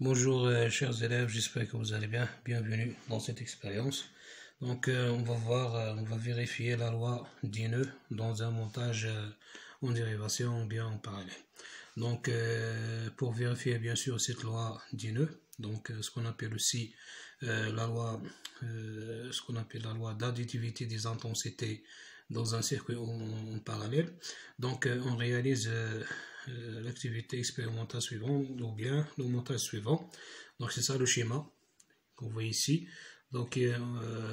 Bonjour chers élèves, j'espère que vous allez bien. Bienvenue dans cette expérience. Donc on va vérifier la loi d'Ineux dans un montage en dérivation ou bien en parallèle. Donc pour vérifier bien sûr cette loi d'Ineux, donc ce qu'on appelle aussi la loi d'additivité des intensités dans un circuit en parallèle. Donc on réalise l'activité expérimentale suivante ou bien le montage suivant. Donc c'est ça le schéma qu'on voit ici. Donc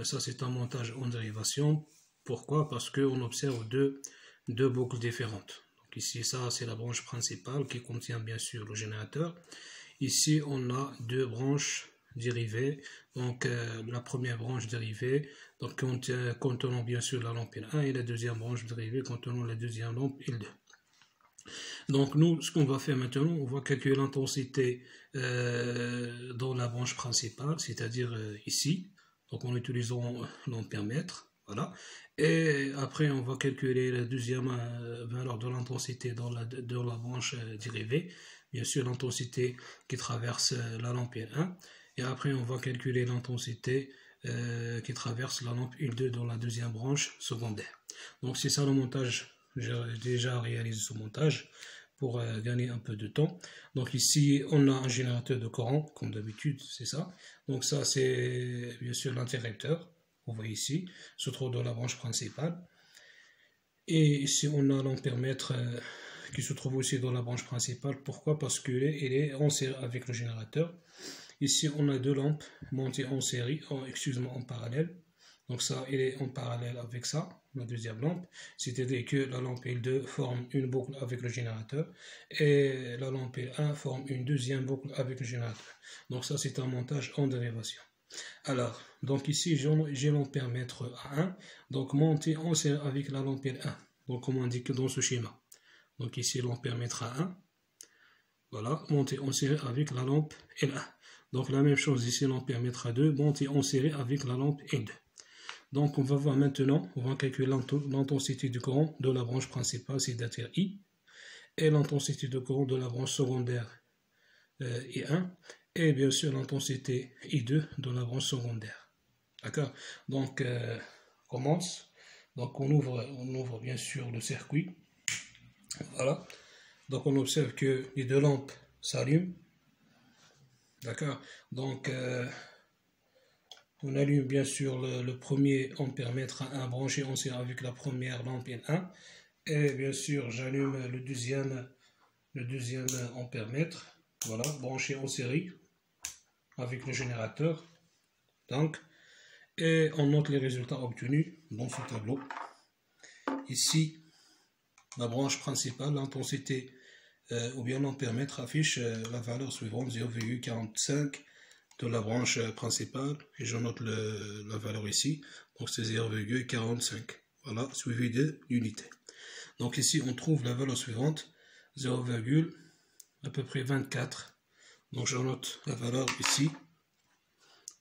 ça c'est un montage en dérivation. Pourquoi? Parce qu'on observe deux boucles différentes. Donc ici ça c'est la branche principale qui contient bien sûr le générateur. Ici on a deux branches dérivées. Donc la première branche dérivée donc contenant bien sûr la lampe L1 et la deuxième branche dérivée contenant la deuxième lampe L2. Donc nous, ce qu'on va faire maintenant, on va calculer l'intensité dans la branche principale, c'est-à-dire ici, donc en utilisant l'ampère-mètre, voilà. Et après, on va calculer la deuxième valeur de l'intensité dans la branche dérivée, bien sûr l'intensité qui traverse la lampe L1, et après on va calculer l'intensité qui traverse la lampe L2 dans la deuxième branche secondaire. Donc c'est ça le montage, j'ai déjà réalisé ce montage pour gagner un peu de temps. Donc ici, on a un générateur de courant, comme d'habitude, c'est ça. Donc ça, c'est bien sûr l'interrupteur, vous voyez ici, se trouve dans la branche principale. Et ici, on a l'ampère-mètre qui se trouve aussi dans la branche principale. Pourquoi? Parce qu'il est en série avec le générateur. Ici, on a deux lampes montées en série, en parallèle. Donc ça, il est en parallèle avec ça, la deuxième lampe. C'est-à-dire que la lampe L2 forme une boucle avec le générateur et la lampe L1 forme une deuxième boucle avec le générateur. Donc ça, c'est un montage en dérivation. Alors, donc ici, j'ai l'ampère-mètre A1, donc monté en série avec la lampe L1. Donc comme on indique dans ce schéma. Donc ici, l'ampère-mètre A1, voilà, monté en série avec la lampe L1. Donc la même chose ici, l'ampère-mètre A2, monté en série avec la lampe L2. Donc on va voir maintenant, on va calculer l'intensité du courant de la branche principale, c'est-à-dire I, et l'intensité du courant de la branche secondaire I1, et bien sûr l'intensité I2 de la branche secondaire. D'accord? Donc on commence. Donc on ouvre bien sûr le circuit. Voilà. Donc on observe que les deux lampes s'allument. D'accord? Donc on allume bien sûr le premier ampère-mètre à 1 branché en série avec la première lampe N1. Et bien sûr, j'allume le deuxième ampère-mètre, voilà, branché en série avec le générateur. Donc, et on note les résultats obtenus dans ce tableau. Ici, la branche principale, l'intensité ou bien l'ampère-mètre affiche la valeur suivante, 0,45 de la branche principale, et je note la valeur ici, donc c'est 0,45, voilà, suivi de l'unité. Donc ici on trouve la valeur suivante, 0, à peu près 24, donc je note la valeur ici,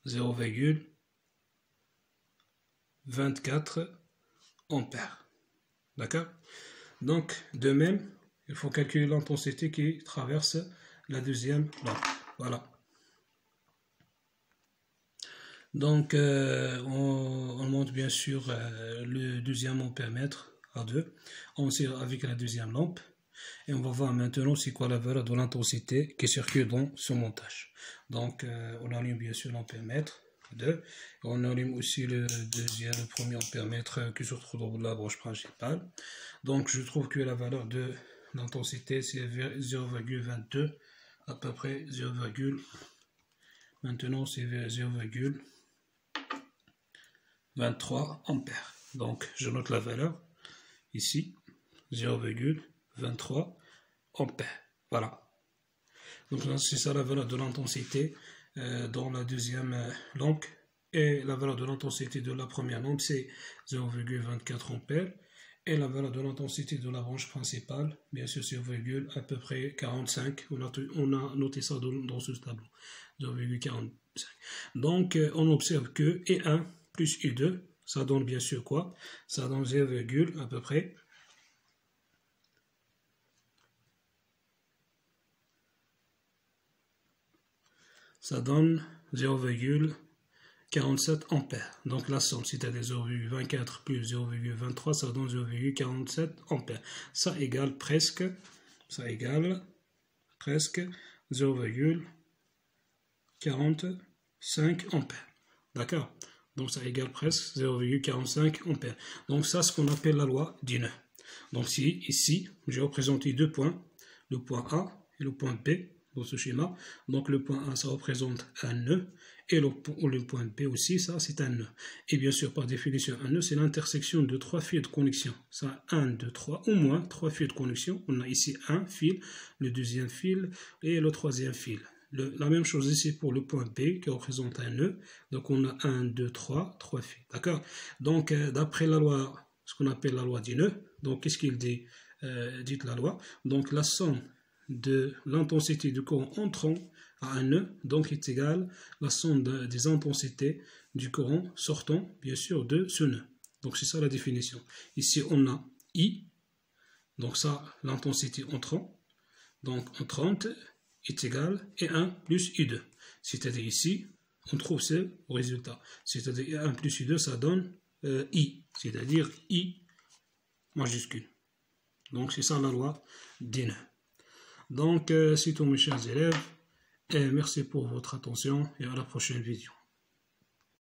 0,24 ampères, d'accord? Donc de même, il faut calculer l'intensité qui traverse la deuxième lampe, voilà. Donc, on monte bien sûr le deuxième ampère-mètre A2 avec la deuxième lampe. Et on va voir maintenant c'est quoi la valeur de l'intensité qui circule dans ce montage. Donc, on allume bien sûr l'ampère-mètre A2. On allume aussi le premier ampère-mètre qui se trouve dans la branche principale. Donc, je trouve que la valeur de l'intensité c'est 0,22, à peu près 0, maintenant c'est 0,23 ampères. Donc je note la valeur ici, 0,23 ampères. Voilà. Donc c'est ça la valeur de l'intensité dans la deuxième lampe. Et la valeur de l'intensité de la première lampe c'est 0,24 ampères. Et la valeur de l'intensité de la branche principale, bien sûr, c'est à peu près 45. On a noté ça dans ce tableau. 0,45. Donc, on observe que E1 plus E2, ça donne bien sûr quoi? Ça donne 0, à peu près ça donne 0,47 ampères. Donc la somme, c'est-à-dire 0,24 plus 0,23, ça donne 0,47 ampères. Ça égale presque 0,45 ampères. D'accord? Donc ça égale presque 0,45 ampères. Donc ça, ce qu'on appelle la loi du nœud. Donc si ici, j'ai représenté deux points, le point A et le point B dans ce schéma. Donc le point A, ça représente un nœud, et le point B aussi, ça c'est un nœud. Et bien sûr, par définition, un nœud, c'est l'intersection de trois fils de connexion. Ça a 1, 2, 3, au moins 3 fils de connexion. On a ici un fil, le deuxième fil et le troisième fil. La même chose ici pour le point B qui représente un nœud. Donc on a 1, 2, 3 fils. D'accord? Donc d'après la loi, ce qu'on appelle la loi du nœud, donc qu'est-ce qu'il dit? Dites la loi. Donc la somme de l'intensité du courant entrant à un nœud donc est égale à la somme des intensités du courant sortant, bien sûr, de ce nœud. Donc c'est ça la définition. Ici on a I, donc ça l'intensité entrant, donc entrante est égale I1 plus I2. C'est-à-dire ici, on trouve ce résultat. C'est-à-dire I1 plus I2, ça donne I, c'est-à-dire I majuscule. Donc c'est ça la loi des nœuds. Donc c'est tout mes chers élèves, et merci pour votre attention et à la prochaine vidéo.